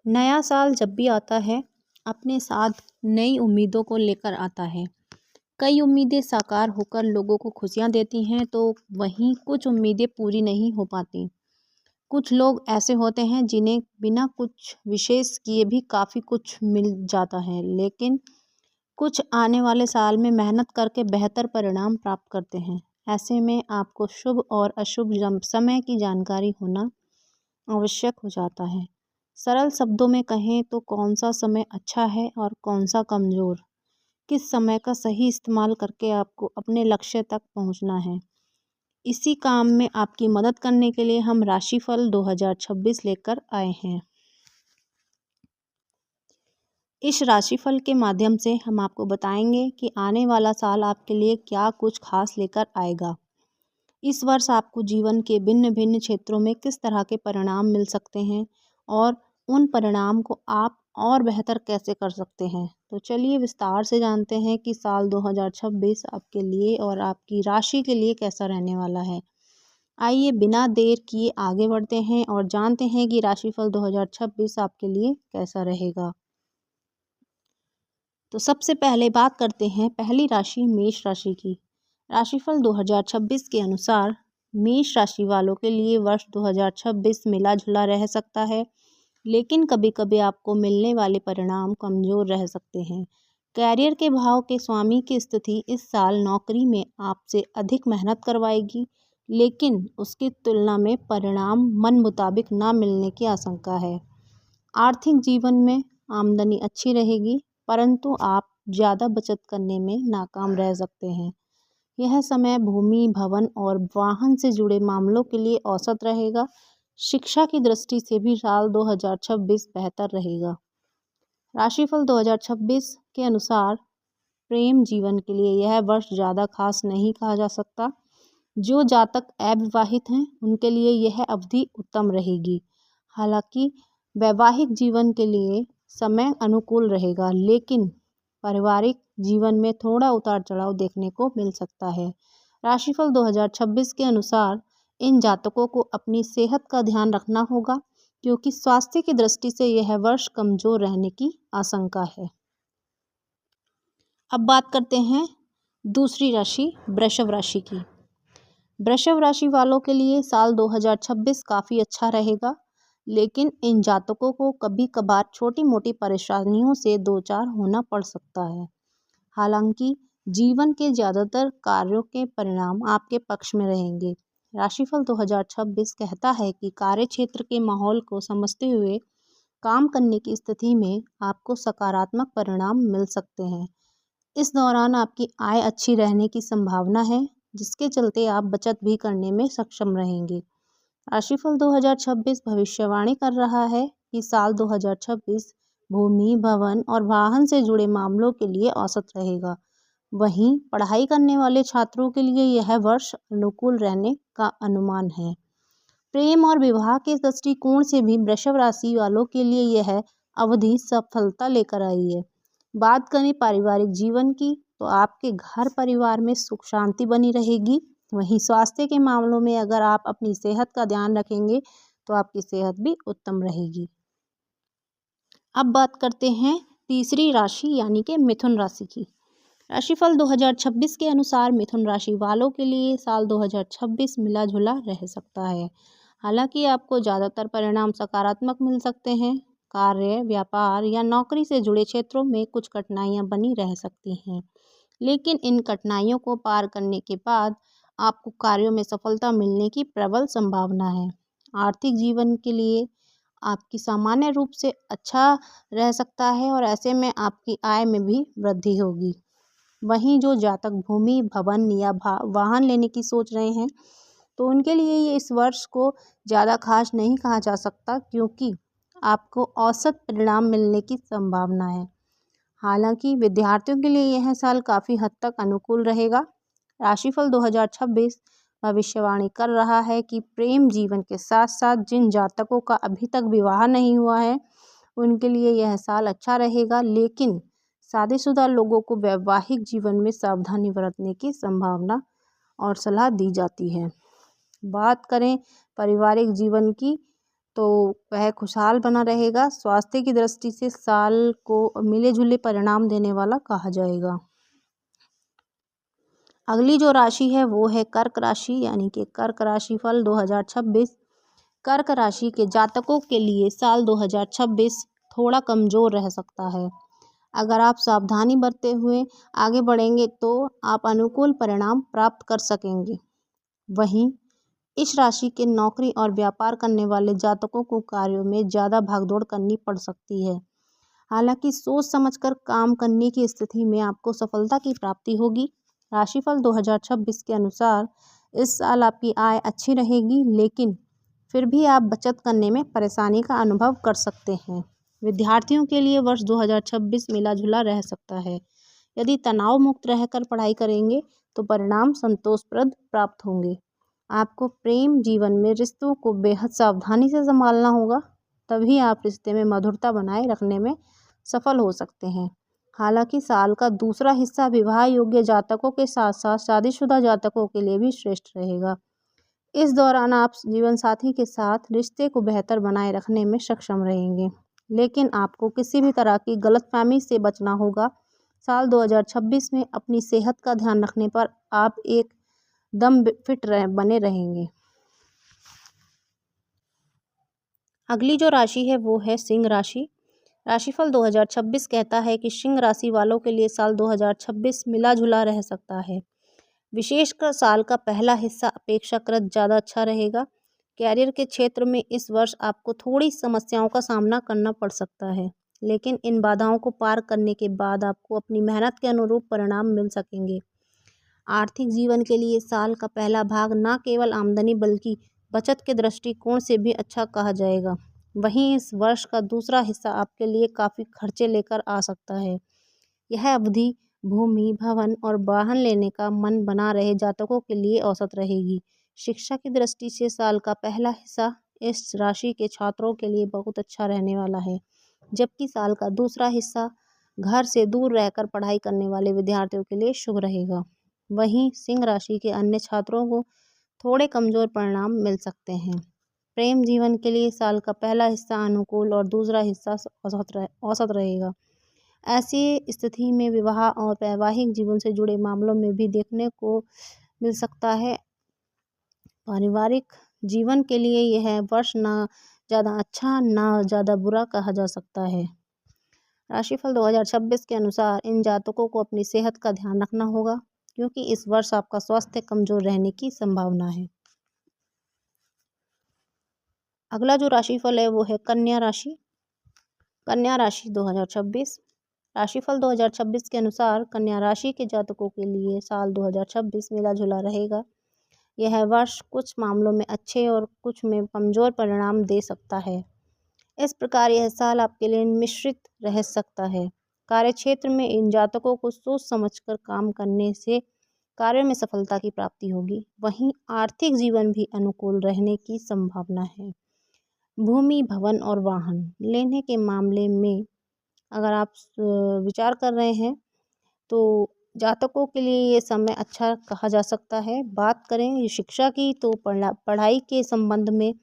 नया साल जब भी आता है अपने साथ नई उम्मीदों को लेकर आता है। कई उम्मीदें साकार होकर लोगों को खुशियां देती हैं तो वहीं कुछ उम्मीदें पूरी नहीं हो पाती। कुछ लोग ऐसे होते हैं जिन्हें बिना कुछ विशेष किए भी काफ़ी कुछ मिल जाता है, लेकिन कुछ आने वाले साल में मेहनत करके बेहतर परिणाम प्राप्त करते हैं। ऐसे में आपको शुभ और अशुभ समय की जानकारी होना आवश्यक हो जाता है। सरल शब्दों में कहें तो कौन सा समय अच्छा है और कौन सा कमज़ोर, किस समय का सही इस्तेमाल करके आपको अपने लक्ष्य तक पहुंचना है। इसी काम में आपकी मदद करने के लिए हम राशिफल 2026 लेकर आए हैं। इस राशिफल के माध्यम से हम आपको बताएंगे कि आने वाला साल आपके लिए क्या कुछ खास लेकर आएगा। इस वर्ष आपको जीवन के भिन्न भिन्न क्षेत्रों में किस तरह के परिणाम मिल सकते हैं और उन परिणाम को आप और बेहतर कैसे कर सकते हैं। तो चलिए विस्तार से जानते हैं कि साल 2026 आपके लिए और आपकी राशि के लिए कैसा रहने वाला है। आइए बिना देर किए आगे बढ़ते हैं और जानते हैं कि राशिफल 2026 आपके लिए कैसा रहेगा। तो सबसे पहले बात करते हैं पहली राशि मेष राशि की। राशिफल 2026 के अनुसार मेष राशि वालों के लिए वर्ष 2026 मिला जुला रह सकता है, लेकिन कभी कभी आपको मिलने वाले परिणाम कमज़ोर रह सकते हैं। कैरियर के भाव के स्वामी की स्थिति इस साल नौकरी में आपसे अधिक मेहनत करवाएगी, लेकिन उसकी तुलना में परिणाम मन मुताबिक ना मिलने की आशंका है। आर्थिक जीवन में आमदनी अच्छी रहेगी, परंतु आप ज़्यादा बचत करने में नाकाम रह सकते हैं। यह समय भूमि, भवन और वाहन से जुड़े मामलों के लिए औसत रहेगा। शिक्षा की दृष्टि से भी साल 2026 बेहतर रहेगा। राशिफल 2026 के अनुसार प्रेम जीवन के लिए यह वर्ष ज़्यादा खास नहीं कहा जा सकता। जो जातक अविवाहित हैं उनके लिए यह अवधि उत्तम रहेगी। हालांकि वैवाहिक जीवन के लिए समय अनुकूल रहेगा, लेकिन पारिवारिक जीवन में थोड़ा उतार चढ़ाव देखने को मिल सकता है। राशिफल 2026 के अनुसार इन जातकों को अपनी सेहत का ध्यान रखना होगा, क्योंकि स्वास्थ्य की दृष्टि से यह वर्ष कमज़ोर रहने की आशंका है। अब बात करते हैं दूसरी राशि वृषभ राशि की। वृषभ राशि वालों के लिए साल 2026 काफ़ी अच्छा रहेगा, लेकिन इन जातकों को कभी कभार छोटी मोटी परेशानियों से दो चार होना पड़ सकता है। हालांकि जीवन के ज़्यादातर कार्यों के परिणाम आपके पक्ष में रहेंगे। राशिफल 2026 कहता है कि कार्य क्षेत्र के माहौल को समझते हुए काम करने की स्थिति में आपको सकारात्मक परिणाम मिल सकते हैं। इस दौरान आपकी आय अच्छी रहने की संभावना है, जिसके चलते आप बचत भी करने में सक्षम रहेंगे। राशिफल 2026 भविष्यवाणी कर रहा है कि साल 2026 भूमि, भवन और वाहन से जुड़े मामलों के लिए औसत रहेगा। वहीं पढ़ाई करने वाले छात्रों के लिए यह वर्ष अनुकूल रहने का अनुमान है। प्रेम और विवाह के दृष्टिकोण से भी वृषभ राशि वालों के लिए यह अवधि सफलता लेकर आई है। बात करें पारिवारिक जीवन की तो आपके घर परिवार में सुख शांति बनी रहेगी। वहीं स्वास्थ्य के मामलों में अगर आप अपनी सेहत का ध्यान रखेंगे तो आपकी सेहत भी उत्तम रहेगी। अब बात करते हैं तीसरी राशि यानी कि मिथुन राशि की। राशिफल 2026 के अनुसार मिथुन राशि वालों के लिए साल 2026 मिला जुला रह सकता है। हालांकि आपको ज़्यादातर परिणाम सकारात्मक मिल सकते हैं। कार्य, व्यापार या नौकरी से जुड़े क्षेत्रों में कुछ कठिनाइयां बनी रह सकती हैं, लेकिन इन कठिनाइयों को पार करने के बाद आपको कार्यों में सफलता मिलने की प्रबल संभावना है। आर्थिक जीवन के लिए आपकी सामान्य रूप से अच्छा रह सकता है और ऐसे में आपकी आय में भी वृद्धि होगी। वहीं जो जातक भूमि, भवन या वाहन लेने की सोच रहे हैं तो उनके लिए ये इस वर्ष को ज़्यादा खास नहीं कहा जा सकता, क्योंकि आपको औसत परिणाम मिलने की संभावना है। हालांकि विद्यार्थियों के लिए यह साल काफ़ी हद तक अनुकूल रहेगा। राशिफल 2026 भविष्यवाणी कर रहा है कि प्रेम जीवन के साथ साथ जिन जातकों का अभी तक विवाह नहीं हुआ है उनके लिए यह साल अच्छा रहेगा, लेकिन शादीशुदा लोगों को वैवाहिक जीवन में सावधानी बरतने की संभावना और सलाह दी जाती है। बात करें पारिवारिक जीवन की तो वह खुशहाल बना रहेगा। स्वास्थ्य की दृष्टि से साल को मिले जुले परिणाम देने वाला कहा जाएगा। अगली जो राशि है वो है कर्क राशि, यानी कि कर्क राशि फल 2026। कर्क राशि के जातकों के लिए साल 2026 थोड़ा कमज़ोर रह सकता है। अगर आप सावधानी बरते हुए आगे बढ़ेंगे तो आप अनुकूल परिणाम प्राप्त कर सकेंगे। वहीं इस राशि के नौकरी और व्यापार करने वाले जातकों को कार्यों में ज़्यादा भागदौड़ करनी पड़ सकती है। हालांकि सोच समझकर काम करने की स्थिति में आपको सफलता की प्राप्ति होगी। राशिफल 2026 के अनुसार इस साल आपकी आय अच्छी रहेगी, लेकिन फिर भी आप बचत करने में परेशानी का अनुभव कर सकते हैं। विद्यार्थियों के लिए वर्ष 2026 मिला जुला रह सकता है। यदि तनाव मुक्त रहकर पढ़ाई करेंगे तो परिणाम संतोषप्रद प्राप्त होंगे। आपको प्रेम जीवन में रिश्तों को बेहद सावधानी से संभालना होगा, तभी आप रिश्ते में मधुरता बनाए रखने में सफल हो सकते हैं। हालांकि साल का दूसरा हिस्सा विवाह योग्य जातकों के साथ साथ शादीशुदा जातकों के लिए भी श्रेष्ठ रहेगा। इस दौरान आप जीवन साथी के साथ रिश्ते को बेहतर बनाए रखने में सक्षम रहेंगे, लेकिन आपको किसी भी तरह की गलतफहमी से बचना होगा। साल 2026 में अपनी सेहत का ध्यान रखने पर आप एकदम फिट बने रहेंगे। अगली जो राशि है वो है सिंह राशि। राशिफल 2026 कहता है कि सिंह राशि वालों के लिए साल 2026 मिला जुला रह सकता है। विशेषकर साल का पहला हिस्सा अपेक्षाकृत ज़्यादा अच्छा रहेगा। कैरियर के क्षेत्र में इस वर्ष आपको थोड़ी समस्याओं का सामना करना पड़ सकता है, लेकिन इन बाधाओं को पार करने के बाद आपको अपनी मेहनत के अनुरूप परिणाम मिल सकेंगे। आर्थिक जीवन के लिए साल का पहला भाग न केवल आमदनी बल्कि बचत के दृष्टिकोण से भी अच्छा कहा जाएगा। वहीं इस वर्ष का दूसरा हिस्सा आपके लिए काफ़ी खर्चे लेकर आ सकता है। यह अवधि भूमि, भवन और वाहन लेने का मन बना रहे जातकों के लिए औसत रहेगी। शिक्षा की दृष्टि से साल का पहला हिस्सा इस राशि के छात्रों के लिए बहुत अच्छा रहने वाला है, जबकि साल का दूसरा हिस्सा घर से दूर रहकर पढ़ाई करने वाले विद्यार्थियों के लिए शुभ रहेगा। वहीं सिंह राशि के अन्य छात्रों को थोड़े कमज़ोर परिणाम मिल सकते हैं। प्रेम जीवन के लिए साल का पहला हिस्सा अनुकूल और दूसरा हिस्सा औसत रहेगा। ऐसी स्थिति में विवाह और वैवाहिक जीवन से जुड़े मामलों में भी देखने को मिल सकता है। पारिवारिक जीवन के लिए यह वर्ष ना ज़्यादा अच्छा ना ज़्यादा बुरा कहा जा सकता है। राशिफल 2026 के अनुसार इन जातकों को अपनी सेहत का ध्यान रखना होगा, क्योंकि इस वर्ष आपका स्वास्थ्य कमज़ोर रहने की संभावना है। अगला जो राशिफल है वो है कन्या राशि। कन्या राशि 2026। राशिफल 2026 के अनुसार कन्या राशि के जातकों के लिए साल 2026 मिला जुला रहेगा। यह वर्ष कुछ मामलों में अच्छे और कुछ में कमज़ोर परिणाम दे सकता है। इस प्रकार यह साल आपके लिए मिश्रित रह सकता है। कार्यक्षेत्र में इन जातकों को सोच समझकर काम करने से कार्य में सफलता की प्राप्ति होगी। वहीं आर्थिक जीवन भी अनुकूल रहने की संभावना है। भूमि, भवन और वाहन लेने के मामले में अगर आप विचार कर रहे हैं तो जातकों के लिए ये समय अच्छा कहा जा सकता है। बात करें ये शिक्षा की तो पढ़ाई के संबंध में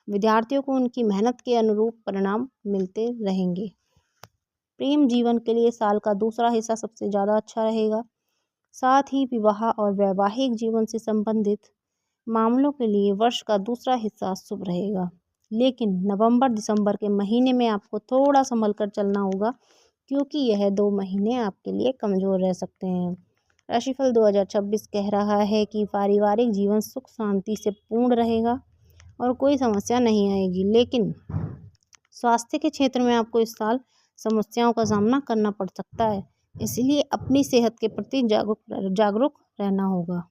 विद्यार्थियों को उनकी मेहनत के अनुरूप परिणाम मिलते रहेंगे। प्रेम जीवन के लिए साल का दूसरा हिस्सा सबसे ज़्यादा अच्छा रहेगा। साथ ही विवाह और वैवाहिक जीवन से संबंधित मामलों के लिए वर्ष का दूसरा हिस्सा शुभ रहेगा, लेकिन नवंबर दिसंबर के महीने में आपको थोड़ा संभल कर चलना होगा, क्योंकि यह 2 महीने आपके लिए कमज़ोर रह सकते हैं। राशिफल 2026 कह रहा है कि पारिवारिक जीवन सुख शांति से पूर्ण रहेगा और कोई समस्या नहीं आएगी, लेकिन स्वास्थ्य के क्षेत्र में आपको इस साल समस्याओं का सामना करना पड़ सकता है। इसलिए अपनी सेहत के प्रति जागरूक रहना होगा।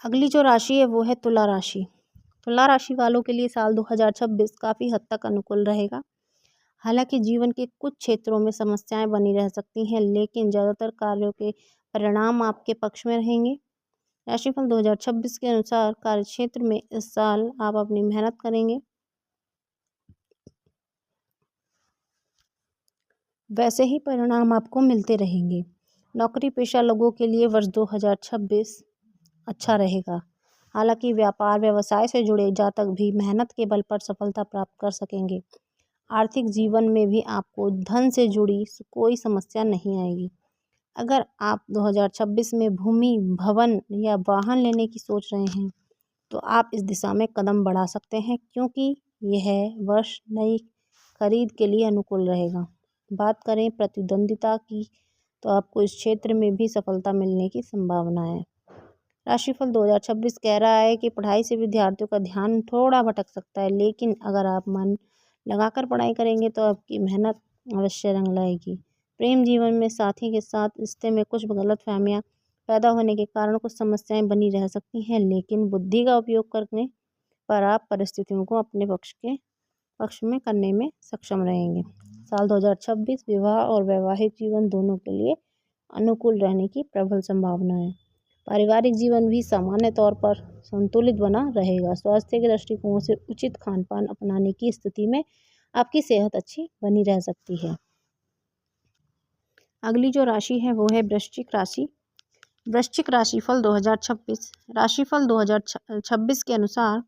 अगली जो राशि है वो है तुला राशि। तुला राशि वालों के लिए साल 2026 काफ़ी हद तक अनुकूल रहेगा। हालांकि जीवन के कुछ क्षेत्रों में समस्याएं बनी रह सकती हैं, लेकिन ज़्यादातर कार्यों के परिणाम आपके पक्ष में रहेंगे। राशिफल 2026 के अनुसार कार्यक्षेत्र में इस साल आप अपनी मेहनत करेंगे, वैसे ही परिणाम आपको मिलते रहेंगे। नौकरी पेशा लोगों के लिए वर्ष 2026 अच्छा रहेगा। हालांकि व्यापार व्यवसाय से जुड़े जातक भी मेहनत के बल पर सफलता प्राप्त कर सकेंगे। आर्थिक जीवन में भी आपको धन से जुड़ी कोई समस्या नहीं आएगी। अगर आप 2026 में भूमि, भवन या वाहन लेने की सोच रहे हैं तो आप इस दिशा में कदम बढ़ा सकते हैं, क्योंकि यह वर्ष नई खरीद के लिए अनुकूल रहेगा। बात करें प्रतिद्वंदिता की तो आपको इस क्षेत्र में भी सफलता मिलने की संभावना है। राशिफल 2026 कह रहा है कि पढ़ाई से विद्यार्थियों का ध्यान थोड़ा भटक सकता है, लेकिन अगर आप मन लगाकर पढ़ाई करेंगे तो आपकी मेहनत अवश्य रंग लाएगी। प्रेम जीवन में साथी के साथ रिश्ते में कुछ गलतफहमियां पैदा होने के कारण कुछ समस्याएं बनी रह सकती हैं, लेकिन बुद्धि का उपयोग करने पर आप परिस्थितियों को अपने पक्ष में करने में सक्षम रहेंगे। साल 2026 विवाह और वैवाहिक जीवन दोनों के लिए अनुकूल रहने की प्रबल संभावना है। पारिवारिक जीवन भी सामान्य तौर पर संतुलित बना रहेगा। स्वास्थ्य के दृष्टिकोण से उचित खान पान अपनाने की स्थिति में आपकी सेहत अच्छी बनी रह सकती है। अगली जो राशि है वो है वृश्चिक राशि। वृश्चिक राशिफल 2026 राशिफल 2026 के अनुसार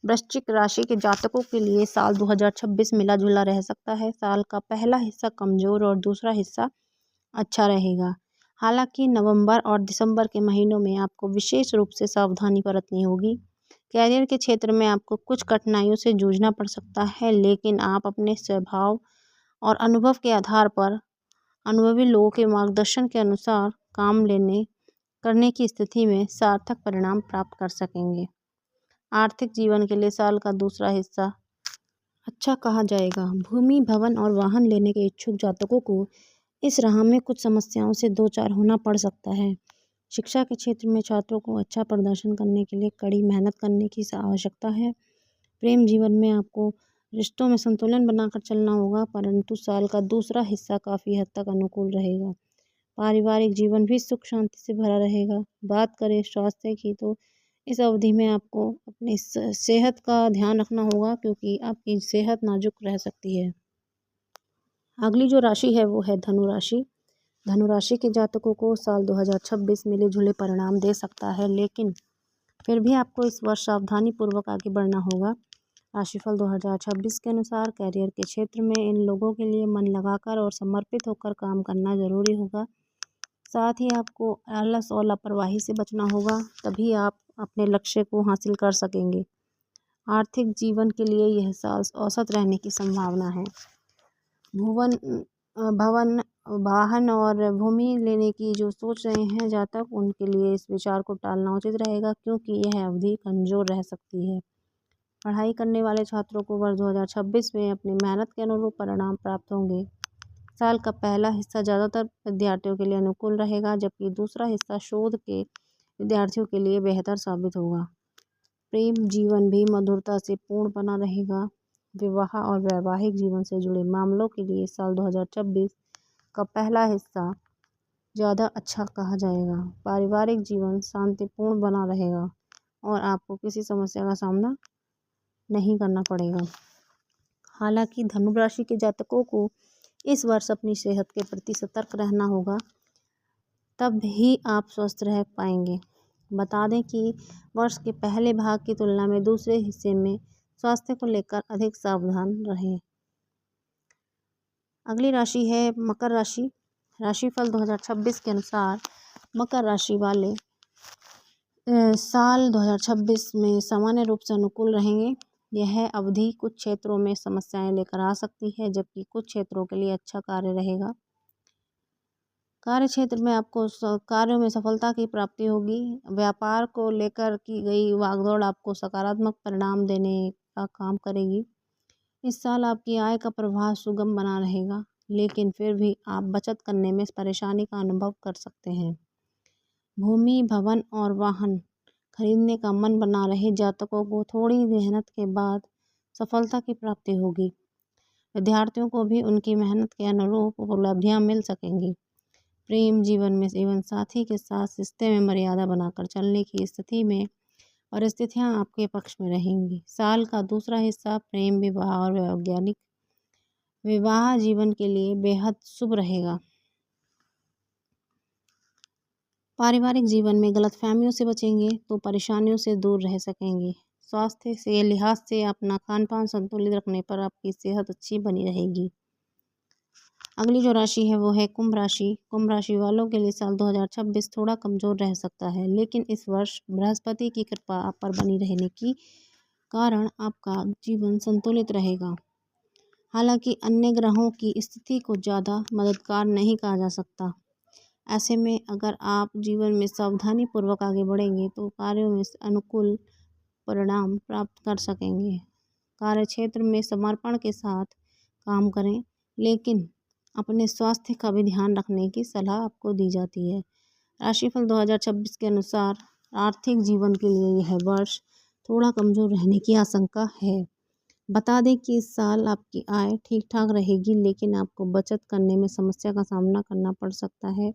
वृश्चिक राशि के जातकों के लिए साल 2026 मिला जुला रह सकता है। साल का पहला हिस्सा कमजोर और दूसरा हिस्सा अच्छा रहेगा। हालांकि नवंबर और दिसंबर के महीनों में आपको विशेष रूप से सावधानी बरतनी होगी। कैरियर के क्षेत्र में आपको कुछ कठिनाइयों से जूझना पड़ सकता है, लेकिन आप अपने स्वभाव और अनुभव के आधार पर अनुभवी लोगों के मार्गदर्शन के अनुसार काम करने की स्थिति में सार्थक परिणाम प्राप्त कर सकेंगे। आर्थिक जीवन के लिए साल का दूसरा हिस्सा अच्छा कहा जाएगा। भूमि, भवन और वाहन लेने के इच्छुक जातकों को इस राह में कुछ समस्याओं से दो चार होना पड़ सकता है। शिक्षा के क्षेत्र में छात्रों को अच्छा प्रदर्शन करने के लिए कड़ी मेहनत करने की आवश्यकता है। प्रेम जीवन में आपको रिश्तों में संतुलन बनाकर चलना होगा, परंतु साल का दूसरा हिस्सा काफ़ी हद तक अनुकूल रहेगा। पारिवारिक जीवन भी सुख शांति से भरा रहेगा। बात करें स्वास्थ्य की तो इस अवधि में आपको अपनी सेहत का ध्यान रखना होगा, क्योंकि आपकी सेहत नाजुक रह सकती है। अगली जो राशि है वो है धनु राशि। धनु राशि के जातकों को साल 2026 मिले जुले परिणाम दे सकता है, लेकिन फिर भी आपको इस वर्ष सावधानी पूर्वक आगे बढ़ना होगा। राशिफल 2026 के अनुसार कैरियर के क्षेत्र में इन लोगों के लिए मन लगाकर और समर्पित होकर काम करना जरूरी होगा। साथ ही आपको आलस और लापरवाही से बचना होगा, तभी आप अपने लक्ष्य को हासिल कर सकेंगे। आर्थिक जीवन के लिए यह साल औसत रहने की संभावना है। भवन, वाहन और भूमि लेने की जो सोच रहे हैं जातक, उनके लिए इस विचार को टालना उचित रहेगा, क्योंकि यह अवधि कमजोर रह सकती है। पढ़ाई करने वाले छात्रों को वर्ष 2026 में अपनी मेहनत के अनुरूप परिणाम प्राप्त होंगे। साल का पहला हिस्सा ज़्यादातर विद्यार्थियों के लिए अनुकूल रहेगा, जबकि दूसरा हिस्सा शोध के विद्यार्थियों के लिए बेहतर साबित होगा। प्रेम जीवन भी मधुरता से पूर्ण बना रहेगा। विवाह और वैवाहिक जीवन से जुड़े मामलों के लिए साल 2026 का पहला हिस्सा ज़्यादा अच्छा कहा जाएगा। पारिवारिक जीवन शांतिपूर्ण बना रहेगा और आपको किसी समस्या का सामना नहीं करना पड़ेगा। हालांकि धनु राशि के जातकों को इस वर्ष अपनी सेहत के प्रति सतर्क रहना होगा, तब ही आप स्वस्थ रह पाएंगे। बता दें कि वर्ष के पहले भाग की तुलना में दूसरे हिस्से में स्वास्थ्य को लेकर अधिक सावधान रहें। अगली राशि है मकर राशि। राशिफल 2026 के अनुसार मकर राशि वाले साल 2026 में सामान्य रूप से अनुकूल रहेंगे। यह अवधि कुछ क्षेत्रों में समस्याएं लेकर आ सकती है, जबकि कुछ क्षेत्रों के लिए अच्छा कार्य रहेगा। कार्य क्षेत्र में आपको कार्यों में सफलता की प्राप्ति होगी। व्यापार को लेकर की गई भागदौड़ आपको सकारात्मक परिणाम देने का काम करेगी। इस साल आपकी आय का प्रवाह सुगम बना रहेगा, लेकिन फिर भी आप बचत करने में परेशानी का अनुभव कर सकते हैं। भूमि, भवन और वाहन खरीदने का मन बना रहे जातकों को थोड़ी मेहनत के बाद सफलता की प्राप्ति होगी। विद्यार्थियों को भी उनकी मेहनत के अनुरूप उपलब्धियां मिल सकेंगी। प्रेम जीवन में जीवन साथी के साथ रिश्ते में मर्यादा बनाकर चलने की स्थिति में परिस्थितियां आपके पक्ष में रहेंगी। साल का दूसरा हिस्सा प्रेम, विवाह और वैज्ञानिक विवाह जीवन के लिए बेहद शुभ रहेगा। पारिवारिक जीवन में गलतफहमियों से बचेंगे तो परेशानियों से दूर रह सकेंगे। स्वास्थ्य से लिहाज से अपना खान पान संतुलित रखने पर आपकी सेहत अच्छी बनी रहेगी। अगली जो राशि है वो है कुंभ राशि। कुंभ राशि वालों के लिए साल 2026 थोड़ा कमज़ोर रह सकता है, लेकिन इस वर्ष बृहस्पति की कृपा आप पर बनी रहने की कारण आपका जीवन संतुलित रहेगा। हालांकि अन्य ग्रहों की स्थिति को ज़्यादा मददगार नहीं कहा जा सकता। ऐसे में अगर आप जीवन में सावधानी पूर्वक आगे बढ़ेंगे तो कार्यों में अनुकूल परिणाम प्राप्त कर सकेंगे। कार्यक्षेत्र में समर्पण के साथ काम करें, लेकिन अपने स्वास्थ्य का भी ध्यान रखने की सलाह आपको दी जाती है। राशिफल 2026 के अनुसार आर्थिक जीवन के लिए यह वर्ष थोड़ा कमज़ोर रहने की आशंका है। बता दें कि इस साल आपकी आय ठीक ठाक रहेगी, लेकिन आपको बचत करने में समस्या का सामना करना पड़ सकता है।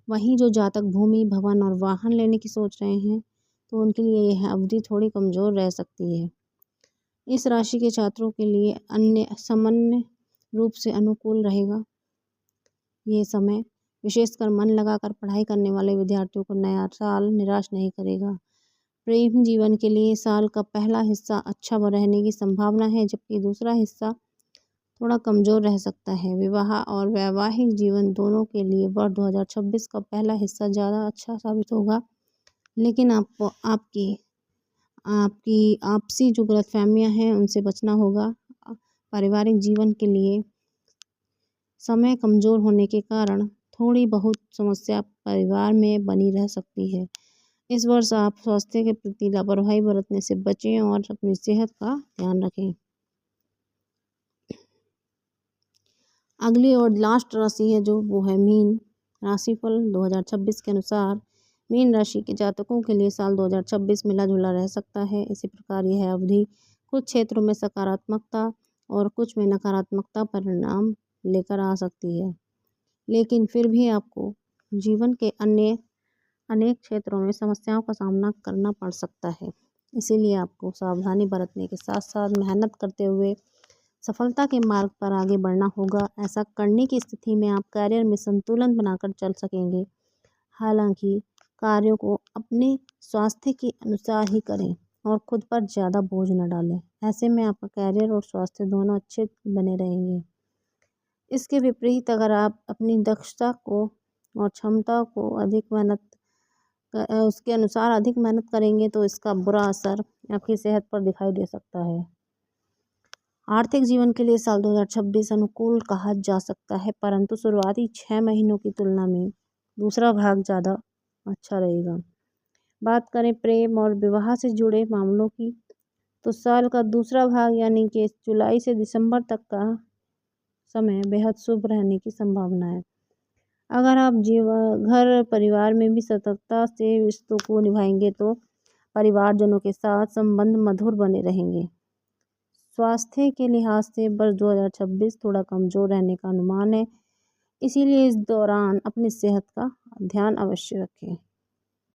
वहीं जो जातक भूमि, भवन और वाहन लेने की सोच रहे हैं तो उनके लिए यह अवधि थोड़ी कमज़ोर रह सकती है। इस राशि के छात्रों के लिए अन्य सामान्य रूप से अनुकूल रहेगा। ये समय विशेषकर मन लगाकर पढ़ाई करने वाले विद्यार्थियों को नया साल निराश नहीं करेगा। प्रेम जीवन के लिए साल का पहला हिस्सा अच्छा रहने की संभावना है, जबकि दूसरा हिस्सा थोड़ा कमज़ोर रह सकता है। विवाह और वैवाहिक जीवन दोनों के लिए वर्ष 2026 का पहला हिस्सा ज़्यादा अच्छा साबित होगा, लेकिन आपको आपकी आपकी आपसी जो गलतफहमियां हैं उनसे बचना होगा। पारिवारिक जीवन के लिए समय कमज़ोर होने के कारण थोड़ी बहुत समस्या परिवार में बनी रह सकती है। इस वर्ष आप स्वास्थ्य के प्रति लापरवाही बरतने से बचें और अपनी सेहत का ध्यान रखें। अगली और लास्ट राशि है जो वो है मीन। राशिफल 2026 के अनुसार मीन राशि के जातकों के लिए साल 2026 मिला जुला रह सकता है। इसी प्रकार यह अवधि कुछ क्षेत्रों में सकारात्मकता और कुछ में नकारात्मकता परिणाम लेकर आ सकती है, लेकिन फिर भी आपको जीवन के अन्य अनेक क्षेत्रों में समस्याओं का सामना करना पड़ सकता है। इसीलिए आपको सावधानी बरतने के साथ साथ मेहनत करते हुए सफलता के मार्ग पर आगे बढ़ना होगा। ऐसा करने की स्थिति में आप करियर में संतुलन बनाकर चल सकेंगे। हालांकि कार्यों को अपने स्वास्थ्य के अनुसार ही करें और खुद पर ज़्यादा बोझ न डालें। ऐसे में आपका करियर और स्वास्थ्य दोनों अच्छे बने रहेंगे। इसके विपरीत अगर आप अपनी दक्षता को और क्षमता को उसके अनुसार अधिक मेहनत करेंगे तो इसका बुरा असर आपकी सेहत पर दिखाई दे सकता है। आर्थिक जीवन के लिए साल 2026 अनुकूल कहा जा सकता है, परंतु शुरुआती 6 महीनों की तुलना में दूसरा भाग ज़्यादा अच्छा रहेगा। बात करें प्रेम और विवाह से जुड़े मामलों की, तो साल का दूसरा भाग यानी कि जुलाई से दिसंबर तक का समय बेहद शुभ रहने की संभावना है। अगर आप घर परिवार में भी सतर्कता से रिश्तों को निभाएंगे तो परिवारजनों के साथ संबंध मधुर बने रहेंगे। स्वास्थ्य के लिहाज से वर्ष 2026 थोड़ा कमज़ोर रहने का अनुमान है, इसीलिए इस दौरान अपनी सेहत का ध्यान अवश्य रखें।